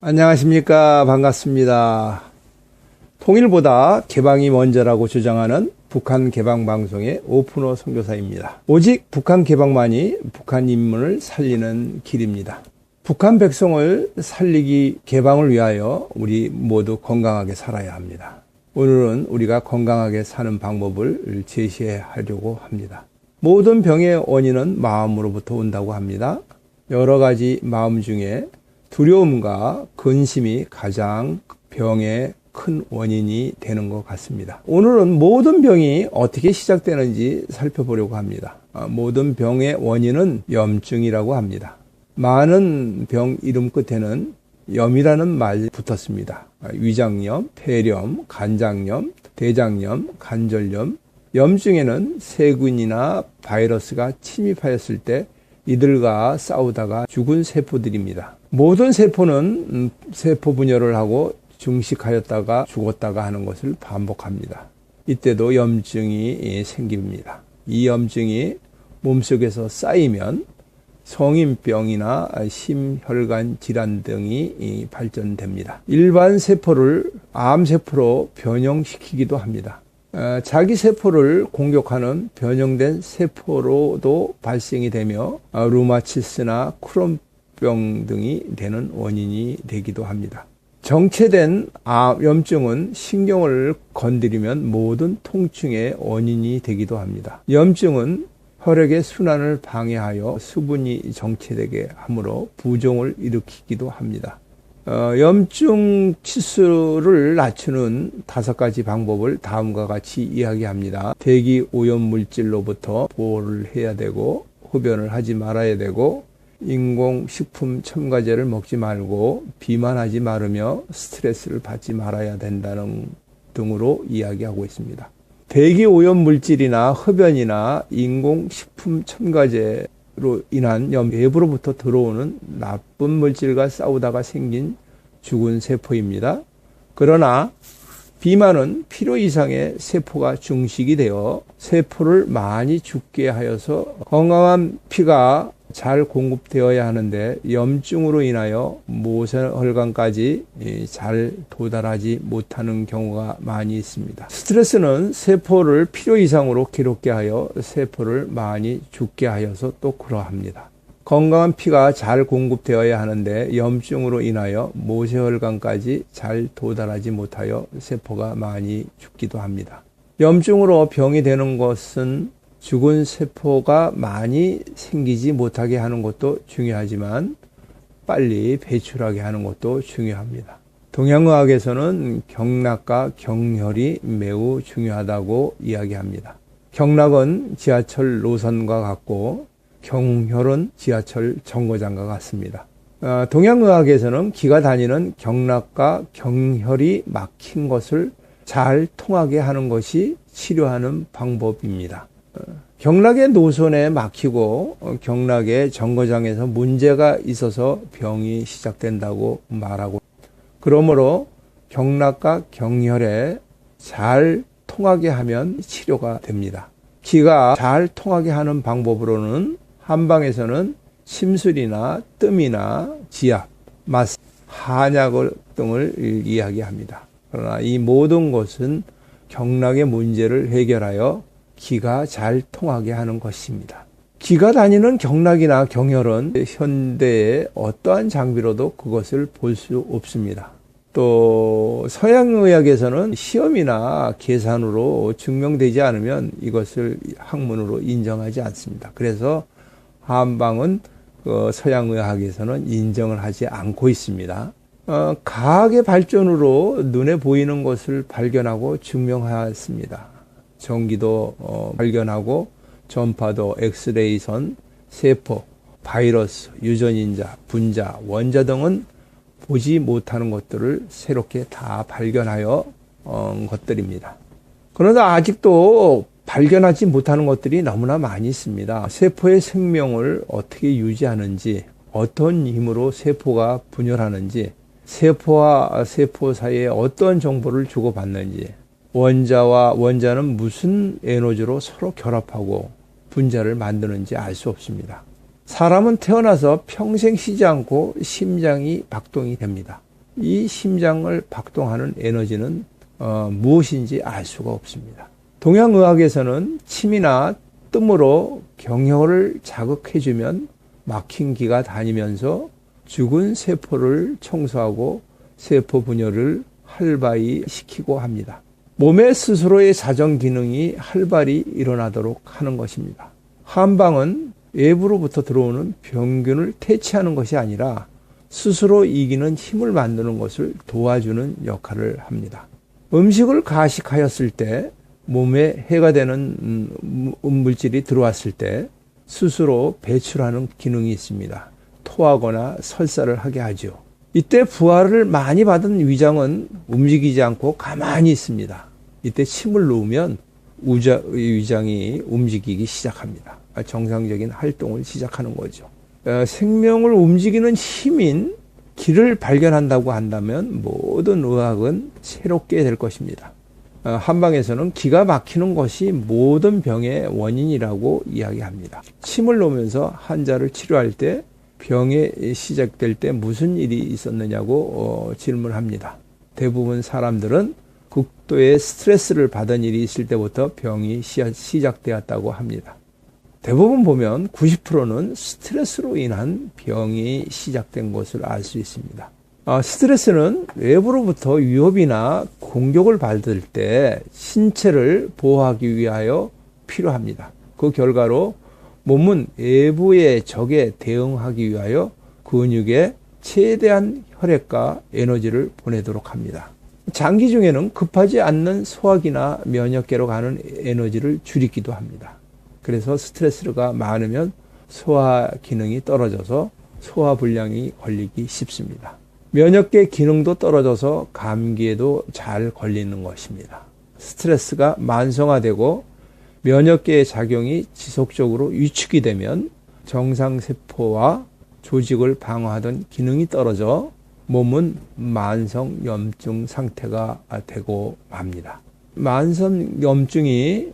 안녕하십니까. 반갑습니다. 통일보다 개방이 먼저라고 주장하는 북한 개방방송의 오픈호 선교사입니다. 오직 북한 개방만이 북한 인문을 살리는 길입니다. 북한 백성을 살리기 개방을 위하여 우리 모두 건강하게 살아야 합니다. 오늘은 우리가 건강하게 사는 방법을 제시하려고 합니다. 모든 병의 원인은 마음으로부터 온다고 합니다. 여러 가지 마음 중에 두려움과 근심이 가장 병의 큰 원인이 되는 것 같습니다. 오늘은 모든 병이 어떻게 시작되는지 살펴보려고 합니다. 모든 병의 원인은 염증이라고 합니다. 많은 병 이름 끝에는 염이라는 말이 붙었습니다. 위장염, 폐렴, 간장염, 대장염, 관절염. 염증에는 세균이나 바이러스가 침입하였을 때 이들과 싸우다가 죽은 세포들입니다. 모든 세포는 세포 분열을 하고 증식하였다가 죽었다가 하는 것을 반복합니다. 이때도 염증이 생깁니다. 이 염증이 몸속에서 쌓이면 성인병이나 심혈관 질환 등이 발전됩니다. 일반 세포를 암세포로 변형시키기도 합니다. 자기 세포를 공격하는 변형된 세포로도 발생이 되며 루마티스나 크론병 등이 되는 원인이 되기도 합니다. 정체된 염증은 신경을 건드리면 모든 통증의 원인이 되기도 합니다. 염증은 혈액의 순환을 방해하여 수분이 정체되게 하므로 부종을 일으키기도 합니다. 염증 치수를 낮추는 5가지 방법을 다음과 같이 이야기합니다. 대기 오염 물질로부터 보호를 해야 되고, 흡연을 하지 말아야 되고, 인공식품 첨가제를 먹지 말고, 비만하지 말으며 스트레스를 받지 말아야 된다는 등으로 이야기하고 있습니다. 대기 오염 물질이나 흡연이나 인공식품 첨가제 로 인한 외부로부터 들어오는 나쁜 물질과 싸우다가 생긴 죽은 세포입니다. 그러나 비만은 필요 이상의 세포가 증식이 되어 세포를 많이 죽게 하여서 건강한 피가 잘 공급되어야 하는데 염증으로 인하여 모세혈관까지 잘 도달하지 못하는 경우가 많이 있습니다. 스트레스는 세포를 필요 이상으로 괴롭게 하여 세포를 많이 죽게 하여서 또 그러합니다. 건강한 피가 잘 공급되어야 하는데 염증으로 인하여 모세혈관까지 잘 도달하지 못하여 세포가 많이 죽기도 합니다. 염증으로 병이 되는 것은 죽은 세포가 많이 생기지 못하게 하는 것도 중요하지만 빨리 배출하게 하는 것도 중요합니다. 동양의학에서는 경락과 경혈이 매우 중요하다고 이야기합니다. 경락은 지하철 노선과 같고 경혈은 지하철 정거장과 같습니다. 동양의학에서는 기가 다니는 경락과 경혈이 막힌 것을 잘 통하게 하는 것이 치료하는 방법입니다. 경락의 노선에 막히고 경락의 정거장에서 문제가 있어서 병이 시작된다고 말하고, 그러므로 경락과 경혈에 잘 통하게 하면 치료가 됩니다. 기가 잘 통하게 하는 방법으로는 한방에서는 침술이나 뜸이나 지압, 마사지, 한약 등을 이야기합니다. 그러나 이 모든 것은 경락의 문제를 해결하여 기가 잘 통하게 하는 것입니다. 기가 다니는 경락이나 경혈은 현대의 어떠한 장비로도 그것을 볼 수 없습니다. 또 서양의학에서는 시험이나 계산으로 증명되지 않으면 이것을 학문으로 인정하지 않습니다. 그래서 한방은 서양의학에서는 인정을 하지 않고 있습니다. 과학의 발전으로 눈에 보이는 것을 발견하고 증명하였습니다. 전기도 발견하고 전파도, 엑스레이선, 세포, 바이러스, 유전인자, 분자, 원자 등은 보지 못하는 것들을 새롭게 다 발견하여 것들입니다. 그러나 아직도 발견하지 못하는 것들이 너무나 많이 있습니다. 세포의 생명을 어떻게 유지하는지, 어떤 힘으로 세포가 분열하는지, 세포와 세포 사이에 어떤 정보를 주고받는지, 원자와 원자는 무슨 에너지로 서로 결합하고 분자를 만드는지 알 수 없습니다. 사람은 태어나서 평생 쉬지 않고 심장이 박동이 됩니다. 이 심장을 박동하는 에너지는 무엇인지 알 수가 없습니다. 동양의학에서는 침이나 뜸으로 경혈을 자극해주면 막힌 기가 다니면서 죽은 세포를 청소하고 세포 분열을 활발히 시키고 합니다. 몸의 스스로의 자정 기능이 활발히 일어나도록 하는 것입니다. 한방은 외부로부터 들어오는 병균을 퇴치하는 것이 아니라 스스로 이기는 힘을 만드는 것을 도와주는 역할을 합니다. 음식을 가식하였을 때 몸에 해가 되는 음물질이 들어왔을 때 스스로 배출하는 기능이 있습니다. 토하거나 설사를 하게 하죠. 이때 부하를 많이 받은 위장은 움직이지 않고 가만히 있습니다. 이때 침을 놓으면 위장이 움직이기 시작합니다. 정상적인 활동을 시작하는 거죠. 생명을 움직이는 힘인 기를 발견한다고 한다면 모든 의학은 새롭게 될 것입니다. 한방에서는 기가 막히는 것이 모든 병의 원인이라고 이야기합니다. 침을 놓으면서 환자를 치료할 때 병이 시작될 때 무슨 일이 있었느냐고 질문합니다. 대부분 사람들은 극도의 스트레스를 받은 일이 있을 때부터 병이 시작되었다고 합니다. 대부분 보면 90%는 스트레스로 인한 병이 시작된 것을 알 수 있습니다. 스트레스는 외부로부터 위협이나 공격을 받을 때 신체를 보호하기 위하여 필요합니다. 그 결과로 몸은 외부의 적에 대응하기 위하여 근육에 최대한 혈액과 에너지를 보내도록 합니다. 장기 중에는 급하지 않는 소화기나 면역계로 가는 에너지를 줄이기도 합니다. 그래서 스트레스가 많으면 소화 기능이 떨어져서 소화불량이 걸리기 쉽습니다. 면역계 기능도 떨어져서 감기에도 잘 걸리는 것입니다. 스트레스가 만성화되고 면역계의 작용이 지속적으로 위축이 되면 정상세포와 조직을 방어하던 기능이 떨어져 몸은 만성염증 상태가 되고 맙니다. 만성염증이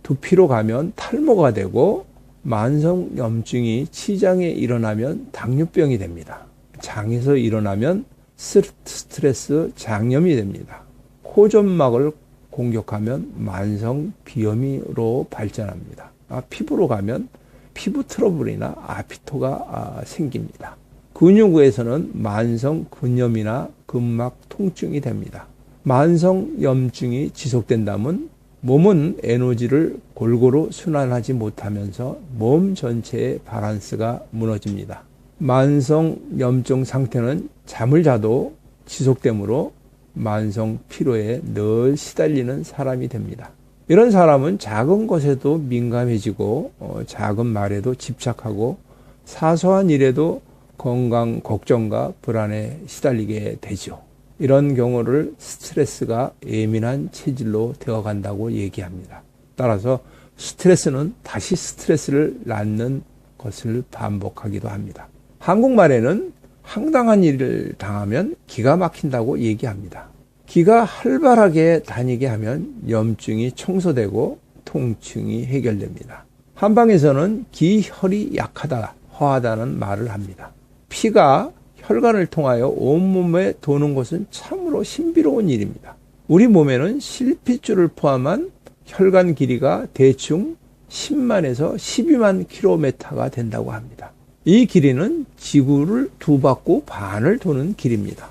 두피로 가면 탈모가 되고 만성염증이 치장에 일어나면 당뇨병이 됩니다. 장에서 일어나면 스트레스 장염이 됩니다. 호점막을 공격하면 만성 비염으로 발전합니다. 피부로 가면 피부 트러블이나 아피토가 생깁니다. 근육에서는 만성 근염이나 근막 통증이 됩니다. 만성 염증이 지속된다면 몸은 에너지를 골고루 순환하지 못하면서 몸 전체의 밸런스가 무너집니다. 만성 염증 상태는 잠을 자도 지속되므로 만성 피로에 늘 시달리는 사람이 됩니다. 이런 사람은 작은 것에도 민감해지고 작은 말에도 집착하고 사소한 일에도 건강 걱정과 불안에 시달리게 되죠. 이런 경우를 스트레스가 예민한 체질로 되어간다고 얘기합니다. 따라서 스트레스는 다시 스트레스를 낳는 것을 반복하기도 합니다. 한국말에는 황당한 일을 당하면 기가 막힌다고 얘기합니다. 기가 활발하게 다니게 하면 염증이 청소되고 통증이 해결됩니다. 한방에서는 기혈이 약하다, 허하다는 말을 합니다. 피가 혈관을 통하여 온몸에 도는 것은 참으로 신비로운 일입니다. 우리 몸에는 실핏줄을 포함한 혈관 길이가 대충 10만에서 12만 킬로미터가 된다고 합니다. 이 길이는 지구를 두 바퀴 반을 도는 길입니다.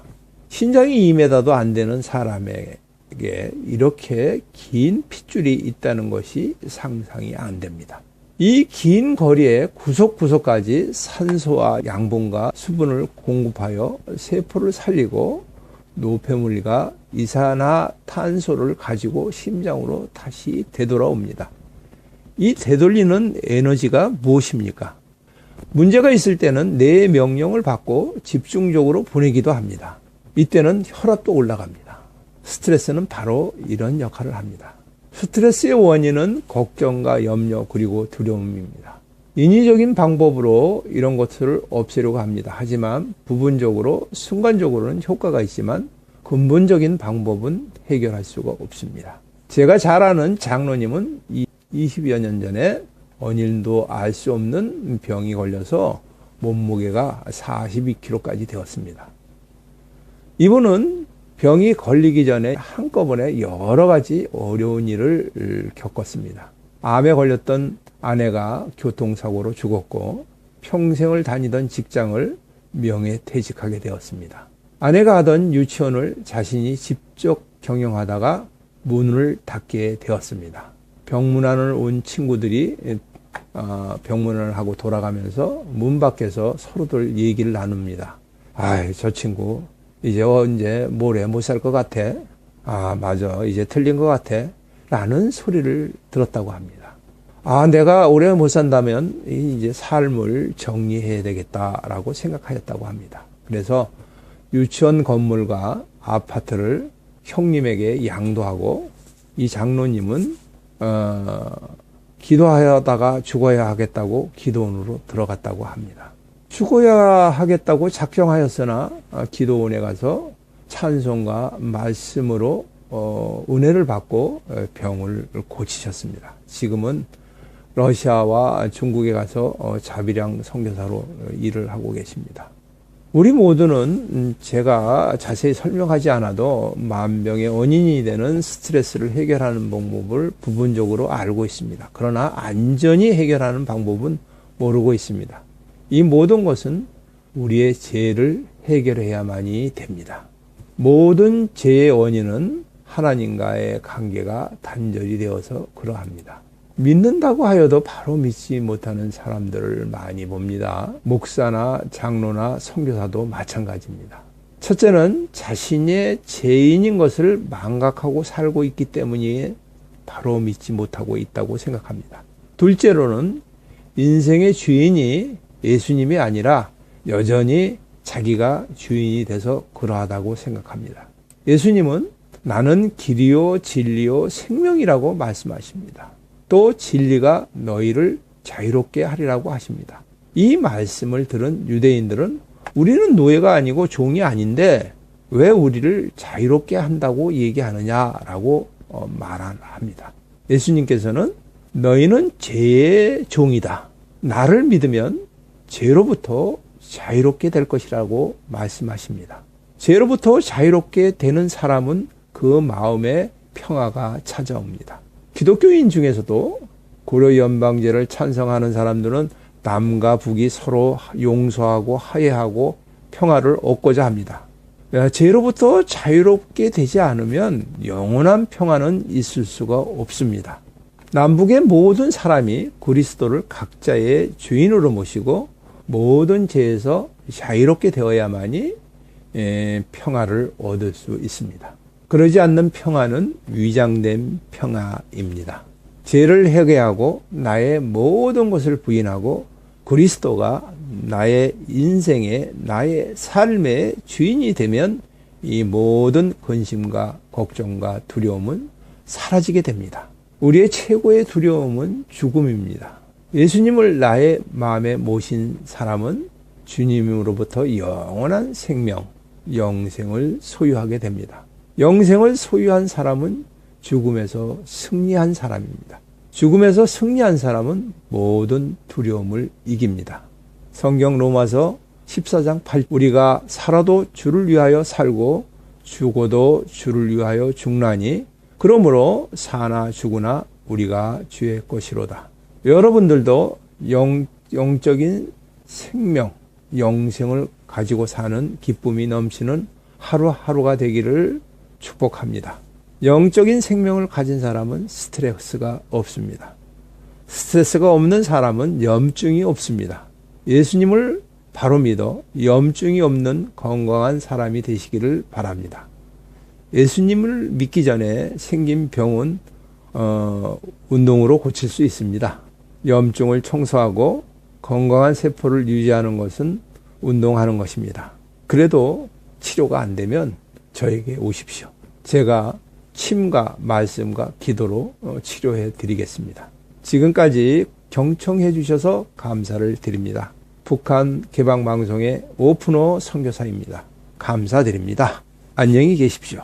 신장이 2m도 안 되는 사람에게 이렇게 긴 핏줄이 있다는 것이 상상이 안 됩니다. 이 긴 거리에 구석구석까지 산소와 양분과 수분을 공급하여 세포를 살리고 노폐물과 이산화탄소를 가지고 심장으로 다시 되돌아옵니다. 이 되돌리는 에너지가 무엇입니까? 문제가 있을 때는 뇌의 명령을 받고 집중적으로 보내기도 합니다. 이때는 혈압도 올라갑니다. 스트레스는 바로 이런 역할을 합니다. 스트레스의 원인은 걱정과 염려 그리고 두려움입니다. 인위적인 방법으로 이런 것들을 없애려고 합니다. 하지만 부분적으로 순간적으로는 효과가 있지만 근본적인 방법은 해결할 수가 없습니다. 제가 잘 아는 장로님은 20여 년 전에 원인도 알 수 없는 병이 걸려서 몸무게가 42kg까지 되었습니다. 이분은 병이 걸리기 전에 한꺼번에 여러 가지 어려운 일을 겪었습니다. 암에 걸렸던 아내가 교통사고로 죽었고 평생을 다니던 직장을 명예퇴직하게 되었습니다. 아내가 하던 유치원을 자신이 직접 경영하다가 문을 닫게 되었습니다. 병문안을 온 친구들이 병문안을 하고 돌아가면서 문 밖에서 서로들 얘기를 나눕니다. 저 친구 이제 언제 모레 못 살 것 같아. 맞아. 이제 틀린 것 같아. 라는 소리를 들었다고 합니다. 내가 오래 못 산다면 이제 삶을 정리해야 되겠다라고 생각하였다고 합니다. 그래서 유치원 건물과 아파트를 형님에게 양도하고 이 장로님은 기도하다가 죽어야 하겠다고 기도원으로 들어갔다고 합니다. 죽어야 하겠다고 작정하였으나 기도원에 가서 찬송과 말씀으로 은혜를 받고 병을 고치셨습니다. 지금은 러시아와 중국에 가서 자비량 선교사로 일을 하고 계십니다. 우리 모두는 제가 자세히 설명하지 않아도 만병의 원인이 되는 스트레스를 해결하는 방법을 부분적으로 알고 있습니다. 그러나 안전히 해결하는 방법은 모르고 있습니다. 이 모든 것은 우리의 죄를 해결해야만이 됩니다. 모든 죄의 원인은 하나님과의 관계가 단절이 되어서 그러합니다. 믿는다고 하여도 바로 믿지 못하는 사람들을 많이 봅니다. 목사나 장로나 선교사도 마찬가지입니다. 첫째는 자신의 죄인인 것을 망각하고 살고 있기 때문에 바로 믿지 못하고 있다고 생각합니다. 둘째로는 인생의 주인이 예수님이 아니라 여전히 자기가 주인이 돼서 그러하다고 생각합니다. 예수님은 나는 길이요 진리요 생명이라고 말씀하십니다. 또 진리가 너희를 자유롭게 하리라고 하십니다. 이 말씀을 들은 유대인들은 우리는 노예가 아니고 종이 아닌데 왜 우리를 자유롭게 한다고 얘기하느냐라고 말합니다. 예수님께서는 너희는 죄의 종이다. 나를 믿으면 죄로부터 자유롭게 될 것이라고 말씀하십니다. 죄로부터 자유롭게 되는 사람은 그 마음에 평화가 찾아옵니다. 기독교인 중에서도 고려 연방제를 찬성하는 사람들은 남과 북이 서로 용서하고 화해하고 평화를 얻고자 합니다. 죄로부터 자유롭게 되지 않으면 영원한 평화는 있을 수가 없습니다. 남북의 모든 사람이 그리스도를 각자의 주인으로 모시고 모든 죄에서 자유롭게 되어야만이 평화를 얻을 수 있습니다. 그러지 않는 평화는 위장된 평화입니다. 죄를 회개하고 나의 모든 것을 부인하고 그리스도가 나의 인생의 나의 삶의 주인이 되면 이 모든 근심과 걱정과 두려움은 사라지게 됩니다. 우리의 최고의 두려움은 죽음입니다. 예수님을 나의 마음에 모신 사람은 주님으로부터 영원한 생명, 영생을 소유하게 됩니다. 영생을 소유한 사람은 죽음에서 승리한 사람입니다. 죽음에서 승리한 사람은 모든 두려움을 이깁니다. 성경 로마서 14장 8 우리가 살아도 주를 위하여 살고 죽어도 주를 위하여 죽나니 그러므로 사나 죽으나 우리가 주의 것이로다. 여러분들도 영적인 생명, 영생을 가지고 사는 기쁨이 넘치는 하루하루가 되기를 축복합니다. 영적인 생명을 가진 사람은 스트레스가 없습니다. 스트레스가 없는 사람은 염증이 없습니다. 예수님을 바로 믿어 염증이 없는 건강한 사람이 되시기를 바랍니다. 예수님을 믿기 전에 생긴 병은 운동으로 고칠 수 있습니다. 염증을 청소하고 건강한 세포를 유지하는 것은 운동하는 것입니다. 그래도 치료가 안 되면 저에게 오십시오. 제가 침과 말씀과 기도로 치료해 드리겠습니다. 지금까지 경청해 주셔서 감사를 드립니다. 북한 개방방송의 오픈호 선교사입니다. 감사드립니다. 안녕히 계십시오.